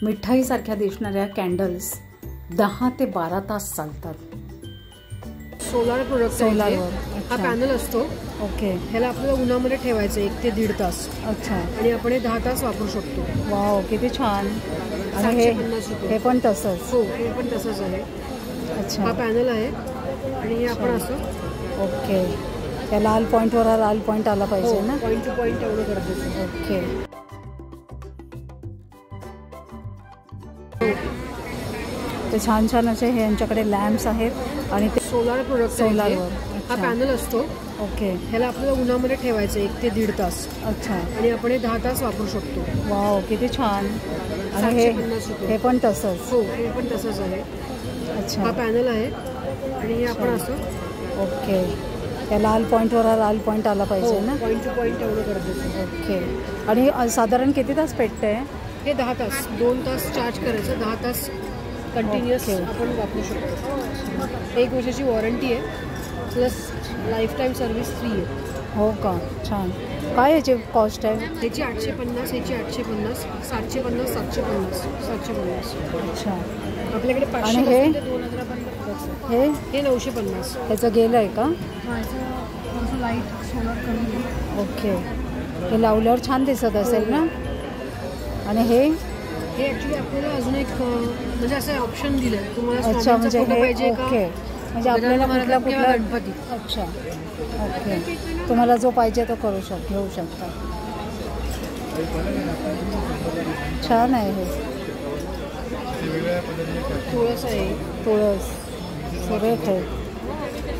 मिठाईसारख्या दिसणाऱ्या कॅन्डल्स 10 ते 12 तास चालतात. सोलार प्रोडक्ट सोलारवर हा पॅनल असतो. ओके. ह्याला आपल्याला उन्हामध्ये ठेवायचं 1 ते 1.5 तास. अच्छा. आणि आपण हे 10 तास वापरू शकतो. वाव, किती छान. आणि हे पण तसंच. हो, हे पण तसंच आहे. अच्छा. हा पॅनल आहे आणि हे आपण असं. ओके. त्या लाल पॉईंटवर लाल पॉईंट आला पाहिजे ना. पॉईंट टू पॉईंट एवढं गरजेचं. ओके. ते छान छान असे हे यांच्याकडे लॅम्प्स आहेत आणि ते सोलार प्रोडक्ट सोलारवर हा पॅनल असतो. ओके. ह्याला आपल्याला उन्हामध्ये ठेवायचं 1 ते 1.5 तास. अच्छा. आणि आपण हे 10 तास वापरू शकतो. वाव, किती छान. आणि हे पण तसंच. हो, हे पण तसंच आहे. अच्छा. हा पॅनल आहे आणि हे आपण असं. ओके. त्या लाल पॉईंटवर लाल पॉईंट आला पाहिजे ना. पॉईंट टू पॉईंट एवढं गरजेचं. ओके. आणि साधारण किती तास पेटते हे? 10 तास. 2 तास चार्ज करायचं, 10 तास कंटिन्युअस आपण वापरू शकतो. 1 वर्षाची वॉरंटी आहे, plus life time service free आहे. हो का? छान. काय याची कॉस्ट आहे? ह्याची 850, ह्याची 850, 750, 750, 750. अच्छा. आपल्याकडे 500 आणि ते 2000पर्यंत हे 950. ह्याचं गेलं आहे का? माझं लाईट सोलर कमी. ओके. हे लावल्यावर छान दिसत असेल ना. आणि हे ॲक्च्युली आपल्याला अजून एक म्हणजे असं ऑप्शन दिलं आहे तुम्हाला. अच्छा, म्हणजे हे पाहिजे का? ओके. म्हणजे आपल्याला कुठला गणपती. अच्छा. ओके. तुम्हाला जो पाहिजे तो घेऊ शकता. छान आहे हे. तुळस आहे. तुळस सुरेख आहे.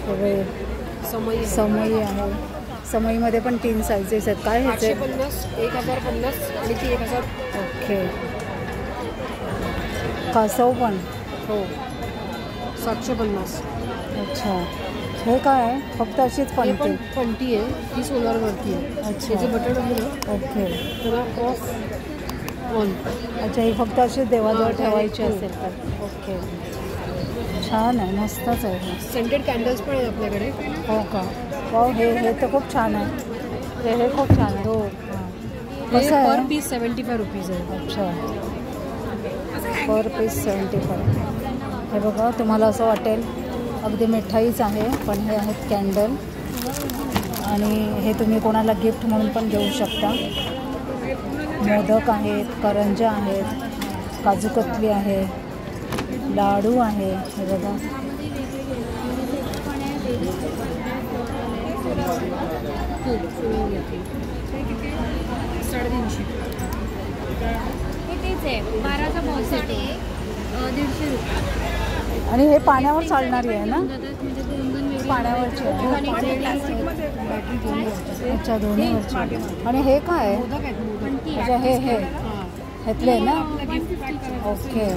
सगळे समई आहे. समईमध्ये पण 3 साईजेस आहेत. काय ह्याचे? 850, 1050 आणि ती 1000. ओके. कासव पण. हो, 750. अच्छा. हे काय आहे? फक्त अशीच पंटी आहे. ती सोलारवरती आहे. अच्छा. त्याचं बटन आहे ना. ओके. त्याला ऑफ ऑन. अच्छा, ही फक्त अशीच देवाजवळ ठेवायची असेल तर. ओके. छान आहे, मस्तच आहे. सेंटेड कॅन्डल्स पण आहेत आपल्याकडे. हो का? वाव, हे तर खूप छान आहे. हे खूप छान आहे. हो. कसं आहे? पर पीस 75 रुपीज आहे. अच्छा. पर पीस 75. हे बघा, तुम्हाला असं वाटेल अगदी मिठाईच आहे, पण हे आहेत कॅन्डल. आणि हे तुम्ही कोणाला गिफ्ट म्हणून पण देऊ शकता. मोदक आहेत, करंजा आहेत, काजू कतली आहे, लाडू आहे. हे बघा. आणि हे पाण्यावर चालणारी आहे ना. पाण्यावरची आहे. अच्छा, दोन्हीवरची. आणि हे काय आहे? अच्छा, हे घेतले ना. ओके.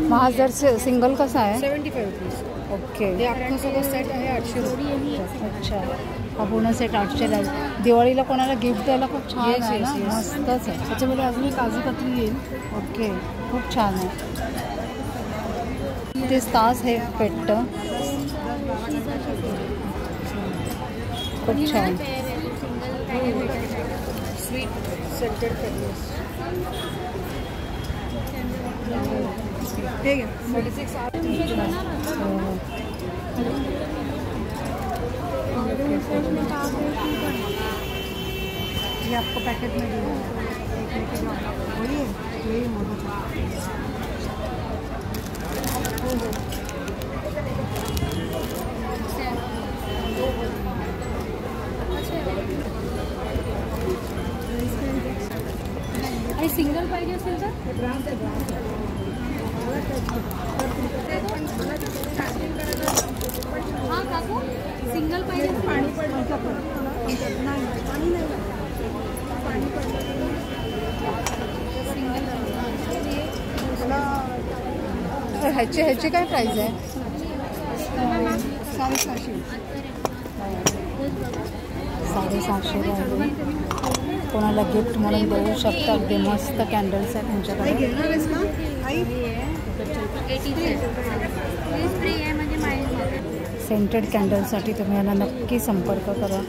मग जर सिंगल कसा आहे? 75 रुपीज. ओके. हे अख्खा सगळं सेट आहे 800 रुपये. अच्छा. हा पूर्ण सेट 800 आहे. दिवाळीला कोणाला गिफ्ट द्यायला खूप छान आहे ना. मस्तच आहे. त्याच्यामध्ये अजून एक काजू कतली येईल. ओके. खूप छान आहे. 30 तास हे पेटतं. खूप छान. Sweet scented candles. ठीक है. 46 ये आपको पैकेट में दिया वही मोदक. आणि सिंगल पाहिजे असेल तर हां काकू सिंगल पाहिजे. पाणी ह्याची काय प्राईस आहे? 750 आहे. कोणाला गिफ्ट म्हणून देऊ शकता. अगदी मस्त कॅन्डल्स आहेत त्यांच्याकडे. सेंटेड कॅन्डलसाठी तुम्ही यांना नक्की संपर्क करा.